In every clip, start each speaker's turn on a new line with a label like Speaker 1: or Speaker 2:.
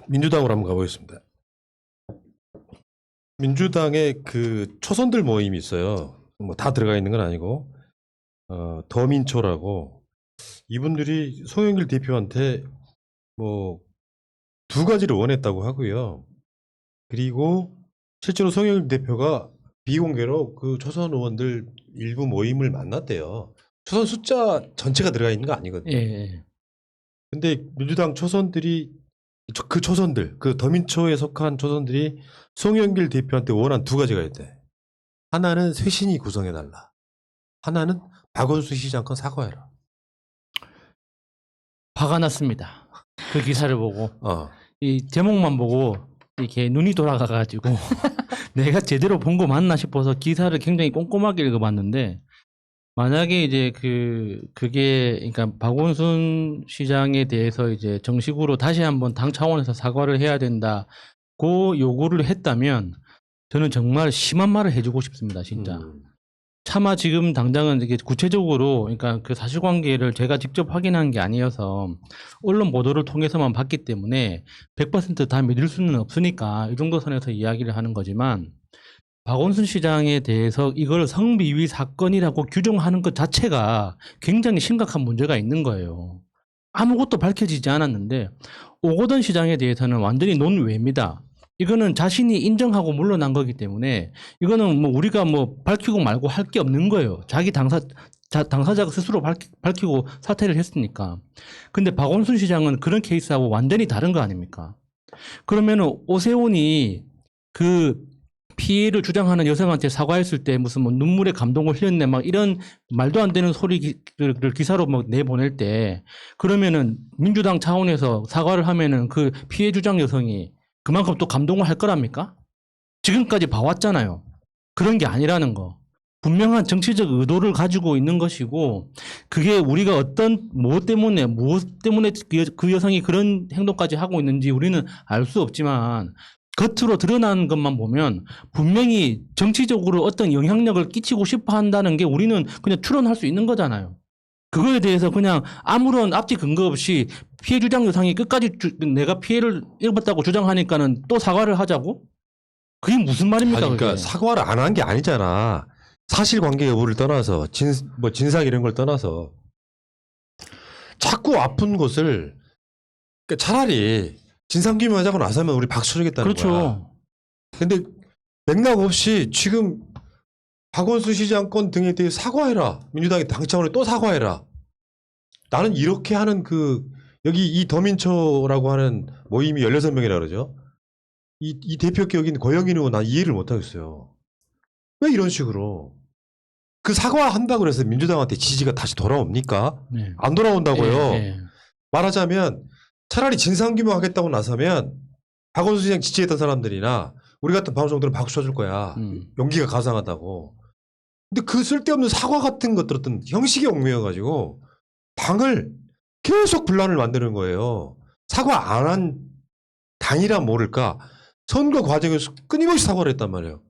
Speaker 1: 민주당으로 한번 가보겠습니다. 민주당의 그 초선들 모임이 있어요. 뭐 다 들어가 있는 건 아니고 더민초라고 이분들이 송영길 대표한테 뭐 두 가지를 원했다고 하고요. 그리고 실제로 송영길 대표가 비공개로 그 초선 의원들 일부 모임을 만났대요. 초선 숫자 전체가 들어가 있는 거 아니거든요.
Speaker 2: 예.
Speaker 1: 근데 민주당 초선들이 그 초선들, 그 더민초에 속한 초선들이 송영길 대표한테 원한 두 가지가 있대. 하나는 쇄신이 구성해달라. 하나는 박원순 시장 건 사과해라.
Speaker 2: 화가 났습니다. 그 기사를 보고
Speaker 1: 어.
Speaker 2: 이 제목만 보고 이렇게 눈이 돌아가가지고 내가 제대로 본 거 맞나 싶어서 기사를 굉장히 꼼꼼하게 읽어봤는데, 만약에 이제 그게 그러니까 박원순 시장에 대해서 이제 정식으로 다시 한번 당 차원에서 사과를 해야 된다고 요구를 했다면 저는 정말 심한 말을 해주고 싶습니다, 진짜. 차마 지금 당장은 이게 구체적으로, 그러니까 그 사실관계를 제가 직접 확인한 게 아니어서 언론 보도를 통해서만 봤기 때문에 100% 다 믿을 수는 없으니까 이 정도 선에서 이야기를 하는 거지만, 박원순 시장에 대해서 이걸 성비위 사건이라고 규정하는 것 자체가 굉장히 심각한 문제가 있는 거예요. 아무것도 밝혀지지 않았는데 오거돈 시장에 대해서는 완전히 논외입니다. 이거는 자신이 인정하고 물러난 거기 때문에 이거는 뭐 우리가 뭐 밝히고 말고 할 게 없는 거예요. 자기 당사자가 스스로 밝히고 사퇴를 했으니까. 근데 박원순 시장은 그런 케이스하고 완전히 다른 거 아닙니까? 그러면은 오세훈이 그 피해를 주장하는 여성한테 사과했을 때 무슨 뭐 눈물의 감동을 흘렸네 막 이런 말도 안 되는 소리를 기사로 막 내보낼 때, 그러면은 민주당 차원에서 사과를 하면은 그 피해 주장 여성이 그만큼 또 감동을 할 거랍니까? 지금까지 봐왔잖아요. 그런 게 아니라는 거. 분명한 정치적 의도를 가지고 있는 것이고, 그게 우리가 무엇 때문에 그 여성이 그런 행동까지 하고 있는지 우리는 알 수 없지만, 겉으로 드러나는 것만 보면 분명히 정치적으로 어떤 영향력을 끼치고 싶어 한다는 게 우리는 그냥 추론할 수 있는 거잖아요. 그거에 대해서 그냥 아무런 앞뒤 근거 없이 피해 주장 여성이 끝까지 내가 피해를 입었다고 주장하니까는 또 사과를 하자고? 그게 무슨 말입니까?
Speaker 1: 그러니까
Speaker 2: 그게?
Speaker 1: 사과를 안 한 게 아니잖아. 사실관계 여부를 떠나서 진상 이런 걸 떠나서 자꾸 아픈 곳을, 그러니까 차라리 진상규명하자고 나서면 우리 박수 쳐주겠다는 거야.
Speaker 2: 그렇죠.
Speaker 1: 근데 맥락 없이 지금 박원순 시장 건 등에 대해 사과해라. 민주당이 당 차원에 또 사과해라. 나는 이렇게 하는 여기 이 더민초라고 하는 모임이 16명이라 그러죠. 이 대표격인 고영인 의원 난 이해를 못 하겠어요. 왜 이런 식으로 그 사과한다고 그래서 민주당한테 지지가 다시 돌아옵니까?
Speaker 2: 네.
Speaker 1: 안 돌아온다고요.
Speaker 2: 네.
Speaker 1: 말하자면 차라리 진상규명하겠다고 나서면 박원순 시장 지지했던 사람들이나 우리 같은 방송들은 박수 쳐줄 거야. 용기가 가상하다고. 근데 그 쓸데없는 사과 같은 것들 어떤 형식에 얽매여가지고 당을 계속 분란을 만드는 거예요. 사과 안 한 당이란 모를까? 선거 과정에서 끊임없이 사과를 했단 말이에요.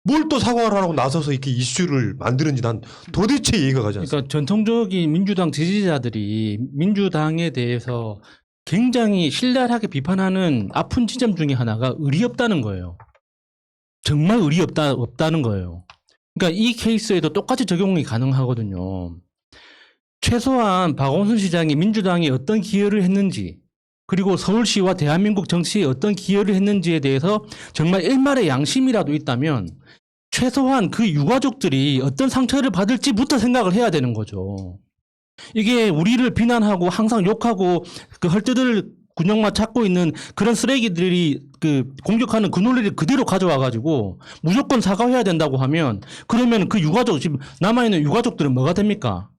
Speaker 1: 뭘 또 사과를 하라고 나서서 이렇게 이슈를 만드는지 난 도대체 이해가 가지 않습니다.
Speaker 2: 그러니까 전통적인 민주당 지지자들이 민주당에 대해서 굉장히 신랄하게 비판하는 아픈 지점 중에 하나가 의리 없다는 거예요. 정말 의리 없다는 거예요. 그러니까 이 케이스에도 똑같이 적용이 가능하거든요. 최소한 박원순 시장이 민주당에 어떤 기여를 했는지, 그리고 서울시와 대한민국 정치에 어떤 기여를 했는지에 대해서 정말 일말의 양심이라도 있다면 최소한 그 유가족들이 어떤 상처를 받을지부터 생각을 해야 되는 거죠. 이게 우리를 비난하고 항상 욕하고 그 헐뜯을 군용만 찾고 있는 그런 쓰레기들이 공격하는 그 논리를 그대로 가져와 가지고 무조건 사과해야 된다고 하면, 그러면 그 유가족, 지금 남아있는 유가족들은 뭐가 됩니까?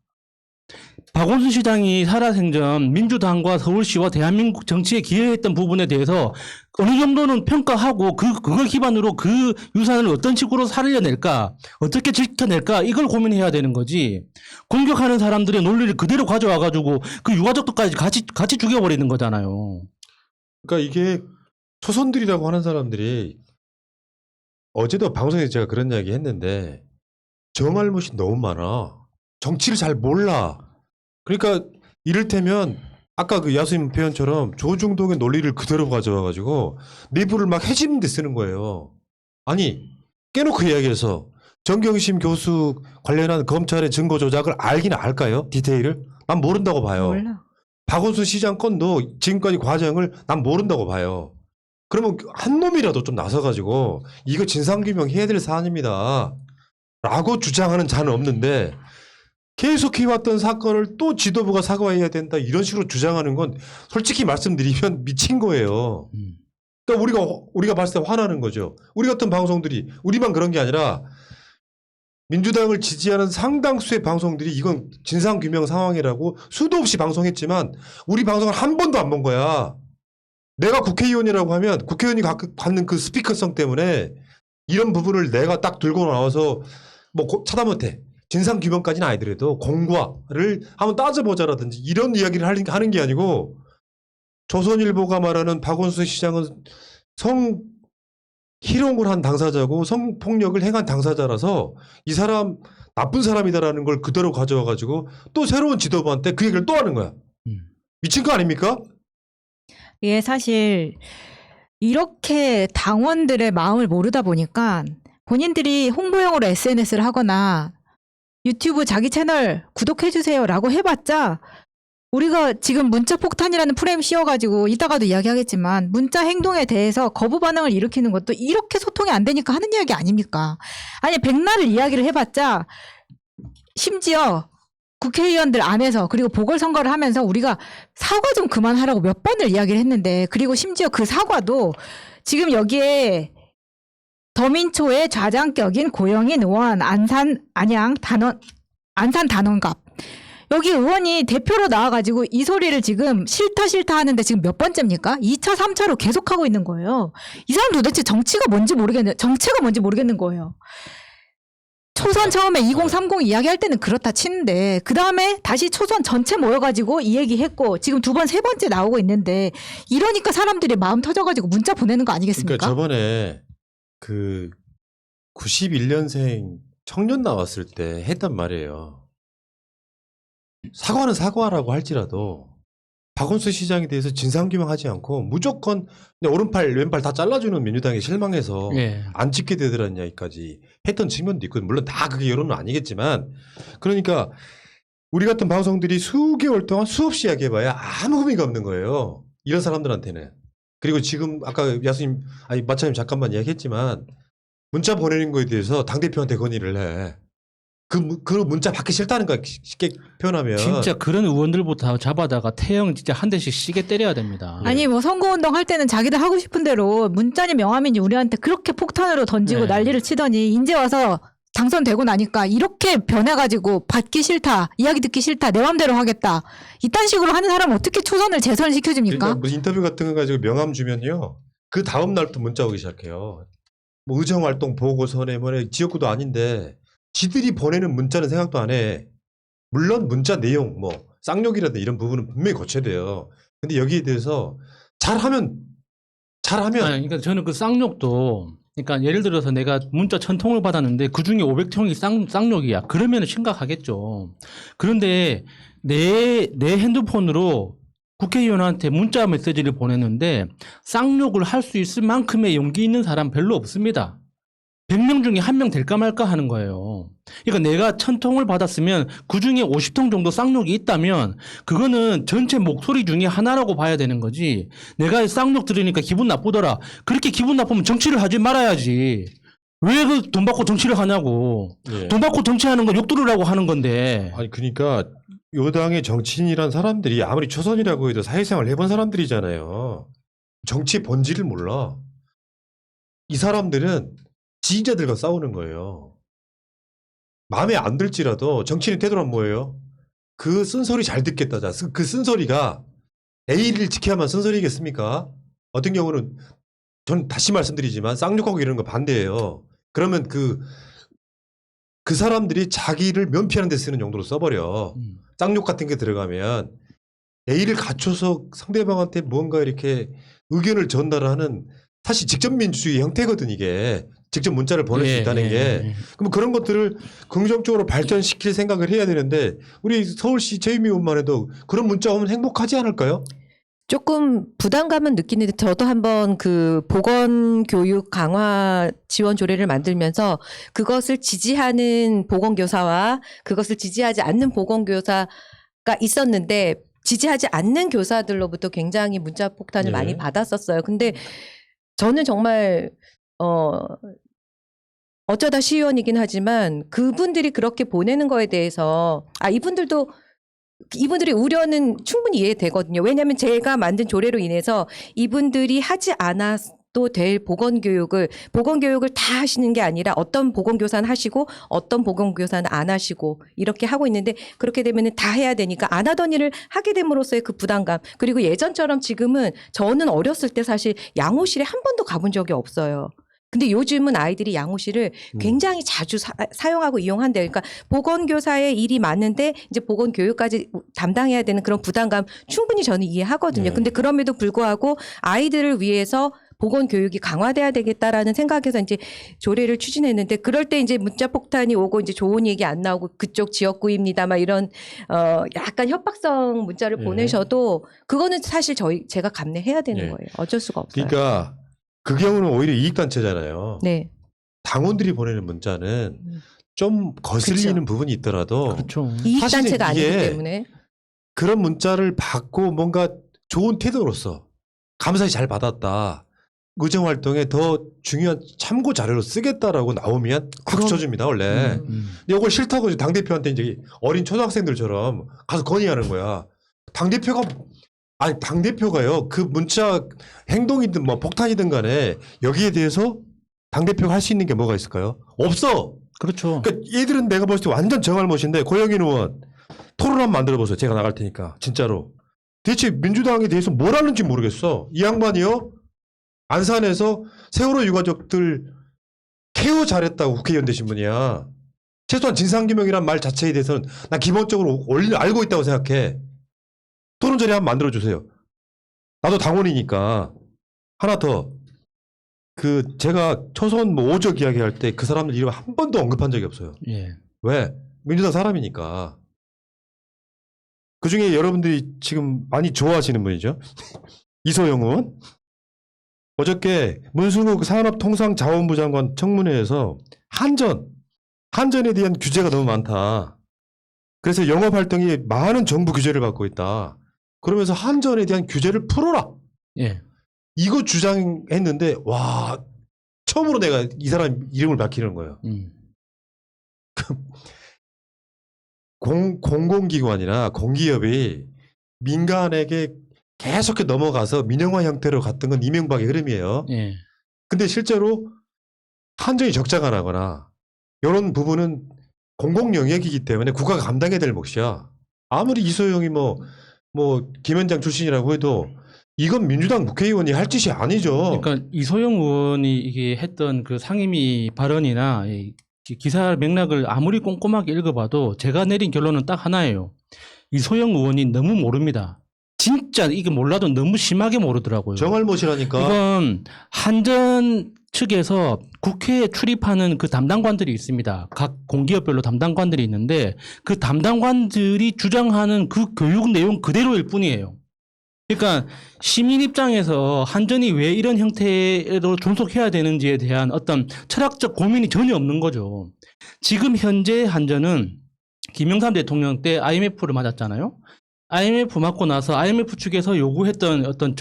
Speaker 2: 박원순 시장이 살아생전 민주당과 서울시와 대한민국 정치에 기여했던 부분에 대해서 어느 정도는 평가하고 그걸 기반으로 그 유산을 어떤 식으로 살려낼까, 어떻게 지켜낼까, 이걸 고민해야 되는 거지. 공격하는 사람들의 논리를 그대로 가져와가지고 그 유가족들까지 같이 죽여버리는 거잖아요.
Speaker 1: 그러니까 이게 초선들이라고 하는 사람들이, 어제도 방송에서 제가 그런 이야기 했는데 정알못이 너무 많아. 정치를 잘 몰라. 그러니까 이를테면 아까 그 야수님 표현처럼 조중동의 논리를 그대로 가져와가지고 내부를 막 해집는 데 쓰는 거예요. 아니 깨놓고 이야기해서 정경심 교수 관련한 검찰의 증거 조작을 알긴 알까요? 디테일을? 난 모른다고 봐요.
Speaker 3: 몰라.
Speaker 1: 박원순 시장 건도 지금까지 과정을 난 모른다고 봐요. 그러면 한 놈이라도 좀 나서가지고 이거 진상규명 해야 될 사안입니다. 라고 주장하는 자는 없는데 계속 해왔던 사건을 또 지도부가 사과해야 된다 이런 식으로 주장하는 건 솔직히 말씀드리면 미친 거예요. 그러니까 우리가 봤을 때 화나는 거죠. 우리 같은 방송들이 우리만 그런 게 아니라 민주당을 지지하는 상당수의 방송들이 이건 진상규명 상황이라고 수도 없이 방송했지만 우리 방송을 한 번도 안 본 거야. 내가 국회의원이라고 하면 국회의원이 갖는 그 스피커성 때문에 이런 부분을 내가 딱 들고 나와서 뭐 차다 못해. 진상규명까지는 아니더라도 공과를 한번 따져보자라든지 이런 이야기를 하는 게 아니고 조선일보가 말하는 박원순 시장은 성희롱을 한 당사자고 성폭력을 행한 당사자라서 이 사람 나쁜 사람이다라는 걸 그대로 가져와가지고 또 새로운 지도부한테 그 얘기를 또 하는 거야. 미친 거 아닙니까?
Speaker 3: 예, 사실 이렇게 당원들의 마음을 모르다 보니까 본인들이 홍보용으로 SNS를 하거나 유튜브 자기 채널 구독해주세요라고 해봤자 우리가 지금 문자 폭탄이라는 프레임 씌워가지고 이따가도 이야기하겠지만 문자 행동에 대해서 거부 반응을 일으키는 것도 이렇게 소통이 안 되니까 하는 이야기 아닙니까? 아니 백날을 이야기를 해봤자 심지어 국회의원들 안에서 그리고 보궐선거를 하면서 우리가 사과 좀 그만하라고 몇 번을 이야기를 했는데 그리고 심지어 그 사과도 지금 여기에 더민초의 좌장격인 고영인 의원 안산 단원갑 여기 의원이 대표로 나와가지고 이 소리를 지금 싫다 하는데 지금 몇 번째입니까? 2차 3차로 계속하고 있는 거예요. 이 사람 도대체 정체가 뭔지 모르겠는 거예요. 초선 처음에 2030 이야기할 때는 그렇다 치는데 그 다음에 다시 초선 전체 모여가지고 이 얘기했고 지금 두 번, 세 번째 나오고 있는데 이러니까 사람들이 마음 터져가지고 문자 보내는 거 아니겠습니까?
Speaker 1: 그러니까 저번에 그 91년생 청년 나왔을 때 했단 말이에요. 사과는 사과라고 할지라도 박원순 시장에 대해서 진상규명하지 않고 무조건 그냥 오른팔 왼팔 다 잘라주는 민주당에 실망해서
Speaker 2: 예.
Speaker 1: 안 찍게 되더라는 이야기까지 했던 측면도 있고 물론 다 그게 여론은 아니겠지만 그러니까 우리 같은 방송들이 수개월 동안 수없이 이야기해봐야 아무 의미가 없는 거예요. 이런 사람들한테는. 그리고 지금 아까 야수님 아니 마차님 잠깐만 이야기했지만 문자 보내는 거에 대해서 당대표한테 건의를 해. 그 문자 받기 싫다는 거야 쉽게 표현하면.
Speaker 2: 진짜 그런 의원들부터 잡아다가 태형 진짜 한 대씩 시게 때려야 됩니다.
Speaker 3: 아니 뭐 선거운동 할 때는 자기들 하고 싶은 대로 문자니 명함이니 우리한테 그렇게 폭탄으로 던지고
Speaker 2: 네.
Speaker 3: 난리를 치더니 이제 와서 당선되고 나니까 이렇게 변해가지고 받기 싫다, 이야기 듣기 싫다, 내 맘대로 하겠다 이딴 식으로 하는 사람 어떻게 초선을 재선시켜줍니까?
Speaker 1: 그러니까 무슨 인터뷰 같은 거 가지고 명함 주면요 그 다음 날부터 문자 오기 시작해요. 뭐 의정활동 보고서네 뭐네 지역구도 아닌데 지들이 보내는 문자는 생각도 안 해. 물론 문자 내용 뭐 쌍욕이라든지 이런 부분은 분명히 고쳐야 돼요. 근데 여기에 대해서 잘하면
Speaker 2: 아니, 그러니까 저는 그 쌍욕도 그러니까 예를 들어서 내가 문자 1000통을 받았는데 그 중에 500통이 쌍욕이야. 그러면 심각하겠죠. 그런데 내 핸드폰으로 국회의원한테 문자 메시지를 보냈는데 쌍욕을 할 수 있을 만큼의 용기 있는 사람 별로 없습니다. 100명 중에 1명 될까 말까 하는 거예요. 그러니까 내가 1000통을 받았으면 그 중에 50통 정도 쌍욕이 있다면 그거는 전체 목소리 중에 하나라고 봐야 되는 거지. 내가 쌍욕 들으니까 기분 나쁘더라. 그렇게 기분 나쁘면 정치를 하지 말아야지. 왜 그 돈 받고 정치를 하냐고.
Speaker 1: 예.
Speaker 2: 돈 받고 정치하는 건 욕 들으라고 하는 건데.
Speaker 1: 아니 그러니까 여당의 정치인이란 사람들이 아무리 초선이라고 해도 사회생활 해본 사람들이잖아요. 정치의 본질을 몰라. 이 사람들은 지지자들과 싸우는 거예요. 마음에 안 들지라도 정치인의 태도란 뭐예요? 그 쓴소리 잘 듣겠다. 그 쓴소리가 A를 지켜야만 쓴소리겠습니까? 어떤 경우는 전 다시 말씀드리지만 쌍욕하고 이러는 거 반대예요. 그러면 그 사람들이 자기를 면피하는 데 쓰는 용도로 써버려. 쌍욕 같은 게 들어가면 A를 갖춰서 상대방한테 뭔가 이렇게 의견을 전달하는 사실 직접 민주주의 형태거든 이게. 직접 문자를 보낼 수 있다는 게 그럼 그런 것들을 긍정적으로 발전시킬 생각을 해야 되는데 우리 서울시 최유미 의원만 해도 그런 문자 오면 행복하지 않을까요?
Speaker 4: 조금 부담감은 느끼는데 저도 한번 그 보건교육 강화 지원 조례를 만들면서 그것을 지지하는 보건교사와 그것을 지지하지 않는 보건교사가 있었는데 지지하지 않는 교사들로부터 굉장히 문자 폭탄을
Speaker 1: 예.
Speaker 4: 많이 받았었어요. 근데 저는 정말 어쩌다 시의원이긴 하지만 그분들이 그렇게 보내는 거에 대해서 이분들의 우려는 충분히 이해되거든요. 왜냐하면 제가 만든 조례로 인해서 이분들이 하지 않아도 될 보건교육을 다 하시는 게 아니라 어떤 보건교사는 하시고 어떤 보건교사는 안 하시고 이렇게 하고 있는데 그렇게 되면 다 해야 되니까 안 하던 일을 하게 됨으로써의 그 부담감 그리고 예전처럼 지금은 저는 어렸을 때 사실 양호실에 한 번도 가본 적이 없어요. 근데 요즘은 아이들이 양호실을 굉장히 자주 사용하고 이용한대요. 그러니까 보건교사의 일이 많은데 이제 보건교육까지 담당해야 되는 그런 부담감 충분히 저는 이해하거든요. 근데 그럼에도 불구하고 아이들을 위해서 보건교육이 강화돼야 되겠다라는 생각에서 이제 조례를 추진했는데 그럴 때 이제 문자 폭탄이 오고 이제 좋은 얘기 안 나오고 그쪽 지역구입니다. 막 이런 약간 협박성 문자를 보내셔도 그거는 사실 제가 감내해야 되는 거예요. 어쩔 수가 없어요.
Speaker 1: 그러니까 그 경우는 오히려 이익단체잖아요.
Speaker 4: 네.
Speaker 1: 당원들이 보내는 문자는 좀 거슬리는
Speaker 4: 그렇죠.
Speaker 1: 부분이 있더라도
Speaker 2: 그렇죠.
Speaker 4: 이익단체가
Speaker 1: 사실은
Speaker 4: 아니기
Speaker 1: 이게
Speaker 4: 때문에.
Speaker 1: 그런 문자를 받고 뭔가 좋은 태도로서 감사히 잘 받았다. 의정활동에 더 중요한 참고 자료로 쓰겠다라고 나오면 박수 쳐줍니다, 원래. 근데 이걸 싫다고 당대표한테 이제 어린 초등학생들처럼 가서 건의하는 거야. 당대표가요, 그 문자 행동이든 뭐 폭탄이든 간에 여기에 대해서 당대표가 할 수 있는 게 뭐가 있을까요? 없어!
Speaker 2: 그렇죠.
Speaker 1: 그러니까 얘들은 내가 봤을 때 완전 정할못인데 고영인 의원 토론 한번 만들어보세요. 제가 나갈 테니까. 진짜로. 대체 민주당에 대해서 뭘 하는지 모르겠어. 이 양반이요. 안산에서 세월호 유가족들 케어 잘했다고 국회의원 되신 분이야. 최소한 진상규명이란 말 자체에 대해서는 나 기본적으로 알고 있다고 생각해. 토론 자리 한번 만들어주세요. 나도 당원이니까. 하나 더. 제가 초선 오적 이야기할 때 그 사람들 이름 한 번도 언급한 적이 없어요.
Speaker 2: 예.
Speaker 1: 왜? 민주당 사람이니까. 그 중에 여러분들이 지금 많이 좋아하시는 분이죠. 이소영 의원. 어저께 문승욱 산업통상자원부 장관 청문회에서 한전에 대한 규제가 너무 많다. 그래서 영업활동이 많은 정부 규제를 받고 있다. 그러면서 한전에 대한 규제를 풀어라.
Speaker 2: 예.
Speaker 1: 이거 주장했는데 와 처음으로 내가 이 사람 이름을 밝히는 거예요. 공공기관이나 공기업이 민간에게 계속 넘어가서 민영화 형태로 갔던 건 이명박의 흐름이에요.
Speaker 2: 예.
Speaker 1: 근데 실제로 한전이 적자가 나거나 이런 부분은 공공 영역이기 때문에 국가가 감당해야 될 몫이야. 아무리 이소영이 뭐 김현장 출신이라고 해도 이건 민주당 국회의원이 할 짓이 아니죠.
Speaker 2: 그러니까 이소영 의원이 이게 했던 그 상임위 발언이나 이 기사 맥락을 아무리 꼼꼼하게 읽어봐도 제가 내린 결론은 딱 하나예요. 이소영 의원이 너무 모릅니다. 진짜 이게 몰라도 너무 심하게 모르더라고요.
Speaker 1: 정할못이라니까.
Speaker 2: 이건 한전 측에서 국회에 출입하는 그 담당관들이 있습니다. 각 공기업별로 담당관들이 있는데 그 담당관들이 주장하는 그 교육 내용 그대로일 뿐이에요. 그러니까 시민 입장에서 한전이 왜 이런 형태로 존속해야 되는지에 대한 어떤 철학적 고민이 전혀 없는 거죠. 지금 현재 한전은 김영삼 대통령 때 IMF를 맞았잖아요. IMF 맞고 나서 IMF 측에서 요구했던 어떤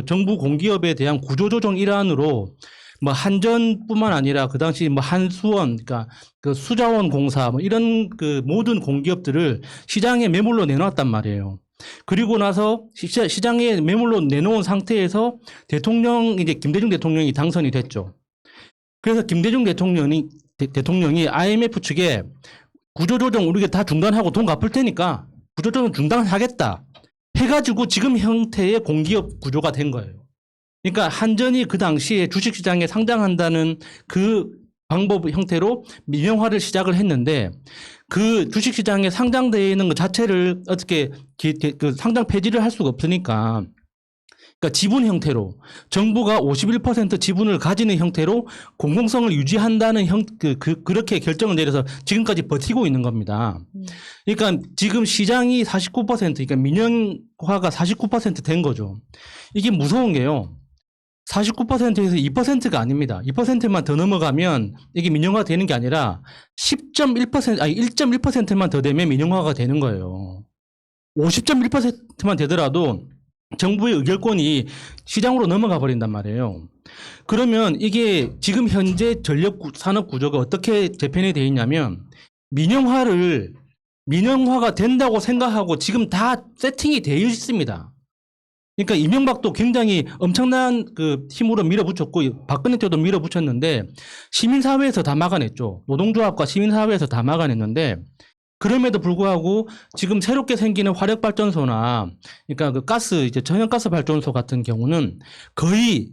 Speaker 2: 정부 공기업에 대한 구조조정 일환으로 뭐 한전뿐만 아니라 그 당시 뭐 한수원, 그러니까 그 수자원공사 뭐 이런 그 모든 공기업들을 시장에 매물로 내놓았단 말이에요. 그리고 나서 시장에 매물로 내놓은 상태에서 이제 김대중 대통령이 당선이 됐죠. 그래서 김대중 대통령이 IMF 측에 구조조정 우리가 다 중단하고 돈 갚을 테니까 구조조정 중단하겠다 해가지고 지금 형태의 공기업 구조가 된 거예요. 그러니까 한전이 그 당시에 주식시장에 상장한다는 그 방법 형태로 민영화를 시작을 했는데 그 주식시장에 상장되어 있는 것 자체를 어떻게 그 상장 폐지를 할 수가 없으니까 그러니까 지분 형태로 정부가 51% 지분을 가지는 형태로 공공성을 유지한다는 그렇게 결정을 내려서 지금까지 버티고 있는 겁니다. 그러니까 지금 시장이 49% 그러니까 민영화가 49% 된 거죠. 이게 무서운 게요. 49%에서 2%가 아닙니다. 2%만 더 넘어가면 이게 민영화가 되는 게 아니라 1.1%만 더 되면 민영화가 되는 거예요. 50.1%만 되더라도 정부의 의결권이 시장으로 넘어가 버린단 말이에요. 그러면 이게 지금 현재 전력 산업 구조가 어떻게 재편이 되어 있냐면 민영화가 된다고 생각하고 지금 다 세팅이 되어 있습니다. 그러니까 이명박도 굉장히 엄청난 그 힘으로 밀어붙였고 박근혜 때도 밀어붙였는데 시민사회에서 다 막아냈죠. 노동조합과 시민사회에서 다 막아냈는데 그럼에도 불구하고 지금 새롭게 생기는 화력발전소나 그러니까 그 가스 이제 천연가스 발전소 같은 경우는 거의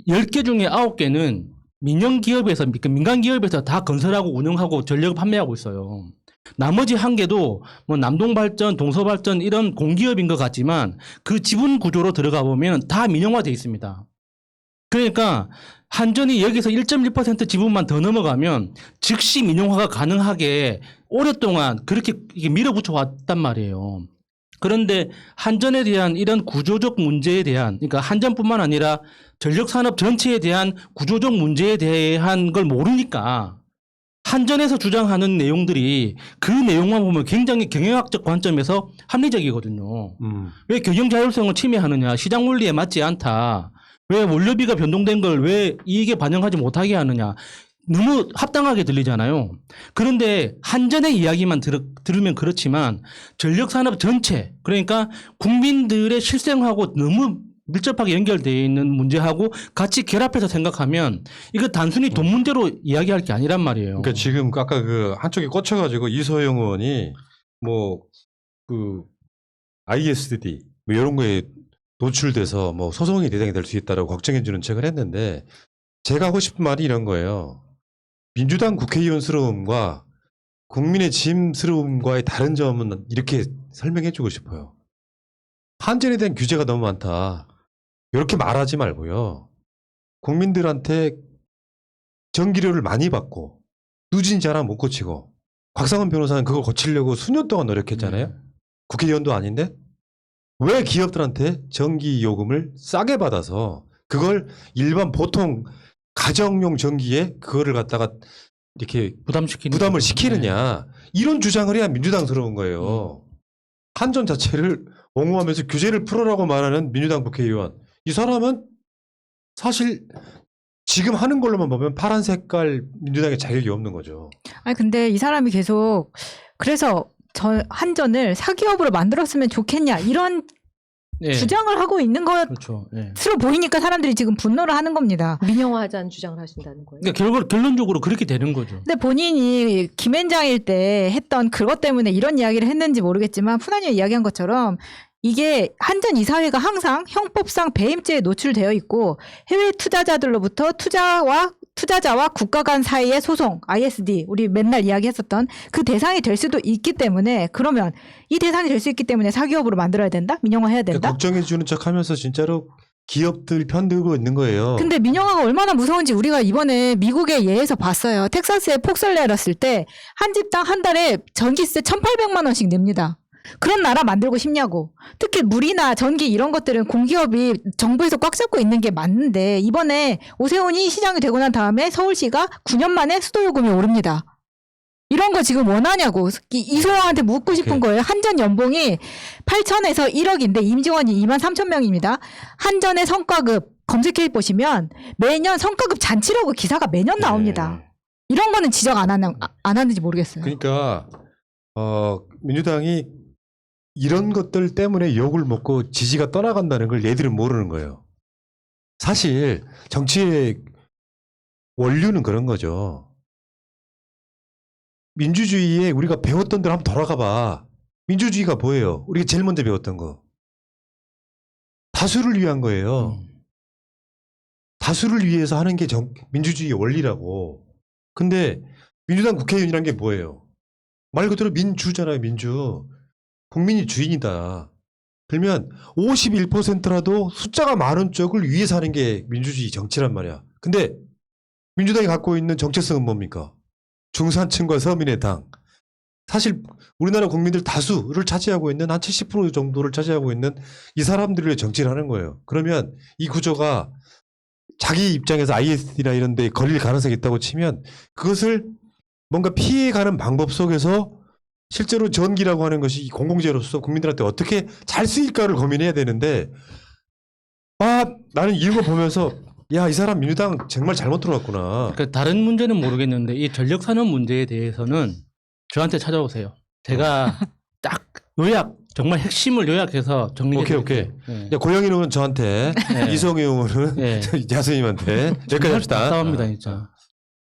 Speaker 2: 10개 중에 9개는 민영기업에서 그러니까 민간기업에서 다 건설하고 운영하고 전력을 판매하고 있어요. 나머지 한 개도 뭐 남동발전, 동서발전 이런 공기업인 것 같지만 그 지분 구조로 들어가 보면 다 민영화돼 있습니다. 그러니까 한전이 여기서 1.1% 지분만 더 넘어가면 즉시 민영화가 가능하게 오랫동안 그렇게 밀어붙여 왔단 말이에요. 그런데 한전에 대한 이런 구조적 문제에 대한 그러니까 한전뿐만 아니라 전력산업 전체에 대한 구조적 문제에 대한 걸 모르니까 한전에서 주장하는 내용들이 그 내용만 보면 굉장히 경영학적 관점에서 합리적이거든요. 왜 경영 자율성을 침해하느냐, 시장 원리에 맞지 않다. 왜 원료비가 변동된 걸 왜 이익에 반영하지 못하게 하느냐. 너무 합당하게 들리잖아요. 그런데 한전의 이야기만 들으면 그렇지만 전력산업 전체 그러니까 국민들의 실생하고 너무 밀접하게 연결되어 있는 문제하고 같이 결합해서 생각하면 이거 단순히 돈 문제로 이야기할 게 아니란 말이에요.
Speaker 1: 그러니까 지금 아까 그 한쪽에 꽂혀가지고 이소영 의원이 뭐 그 ISD 뭐 이런 거에 노출돼서 뭐 소송이 대상이 될 수 있다라고 걱정해주는 책을 했는데 제가 하고 싶은 말이 이런 거예요. 민주당 국회의원스러움과 국민의 짐스러움과의 다른 점은 이렇게 설명해주고 싶어요. 한전에 대한 규제가 너무 많다. 이렇게 말하지 말고요. 국민들한테 전기료를 많이 받고 누진지 하나 못 고치고 곽상원 변호사는 그걸 고치려고 수년 동안 노력했잖아요. 국회의원도 아닌데 왜 기업들한테 전기 요금을 싸게 받아서 그걸 일반 보통 가정용 전기에 그거를 갖다가 이렇게 부담을 시키느냐 이런 주장을 해야 민주당스러운 거예요. 한전 자체를 옹호하면서 규제를 풀어라고 말하는 민주당 국회의원 이 사람은 사실 지금 하는 걸로만 보면 파란 색깔 민주당의 자격이 없는 거죠.
Speaker 3: 아니 근데 이 사람이 계속 그래서 저 한전을 사기업으로 만들었으면 좋겠냐 이런
Speaker 2: 네.
Speaker 3: 주장을 하고 있는 것으로
Speaker 2: 그렇죠. 네.
Speaker 3: 보이니까 사람들이 지금 분노를 하는 겁니다.
Speaker 4: 민영화하자는 주장을 하신다는 거예요.
Speaker 2: 그러니까 결론적으로 그렇게 되는 거죠.
Speaker 3: 근데 본인이 김앤장일 때 했던 그것 때문에 이런 이야기를 했는지 모르겠지만 푸나니가 이야기한 것처럼 이게 한전 이사회가 항상 형법상 배임죄에 노출되어 있고 해외 투자자들로부터 투자자와 국가 간 사이의 소송 ISD 우리 맨날 이야기했었던 그 대상이 될 수도 있기 때문에 그러면 이 대상이 될 수 있기 때문에 사기업으로 만들어야 된다? 민영화해야 된다?
Speaker 1: 그러니까 걱정해주는 척하면서 진짜로 기업들 편들고 있는 거예요.
Speaker 3: 근데 민영화가 얼마나 무서운지 우리가 이번에 미국의 예에서 봤어요. 텍사스에 폭설 내렸을 때 한 집당 한 달에 전기세 1,800만 원씩 냅니다. 그런 나라 만들고 싶냐고. 특히 물이나 전기 이런 것들은 공기업이 정부에서 꽉 잡고 있는 게 맞는데 이번에 오세훈이 시장이 되고 난 다음에 서울시가 9년 만에 수도요금이 오릅니다. 이런 거 지금 원하냐고. 이소영한테 묻고 싶은 거예요. 한전 연봉이 8천에서 1억인데 임직원이 23,000명입니다. 한전의 성과급 검색해 보시면 매년 성과급 잔치라고 기사가 매년 나옵니다. 이런 거는 지적 안 하는지 모르겠어요.
Speaker 1: 그러니까 민주당이 이런 것들 때문에 욕을 먹고 지지가 떠나간다는 걸 얘들은 모르는 거예요. 사실 정치의 원류는 그런 거죠. 민주주의에 우리가 배웠던 대로 한번 돌아가 봐. 민주주의가 뭐예요? 우리가 제일 먼저 배웠던 거. 다수를 위한 거예요. 다수를 위해서 하는 게 민주주의의 원리라고. 근데 민주당 국회의원이란 게 뭐예요? 말 그대로 민주잖아요, 민주. 국민이 주인이다. 그러면 51%라도 숫자가 많은 쪽을 위해서 하는 게 민주주의 정치란 말이야. 근데 민주당이 갖고 있는 정체성은 뭡니까? 중산층과 서민의 당. 사실 우리나라 국민들 다수를 차지하고 있는 한 70% 정도를 차지하고 있는 이 사람들의 정치를 하는 거예요. 그러면 이 구조가 자기 입장에서 ISD나 이런 데 걸릴 가능성이 있다고 치면 그것을 뭔가 피해가는 방법 속에서 실제로 전기라고 하는 것이 이 공공재로서 국민들한테 어떻게 잘 쓰일까를 고민해야 되는데 나는 이런 거 보면서 야, 이 사람 민주당 정말 잘못 들어갔구나.
Speaker 2: 그러니까 다른 문제는 모르겠는데 이 전력 산업 문제에 대해서는 저한테 찾아오세요. 제가 딱 요약 정말 핵심을 요약해서 정리해
Speaker 1: 오케이.
Speaker 2: 네.
Speaker 1: 야, 고영희 의원은 저한테,
Speaker 2: 네.
Speaker 1: 이성희 의원은
Speaker 2: 네.
Speaker 1: 야수님한테 여기까지 합시다.
Speaker 2: 답답합니다 진짜.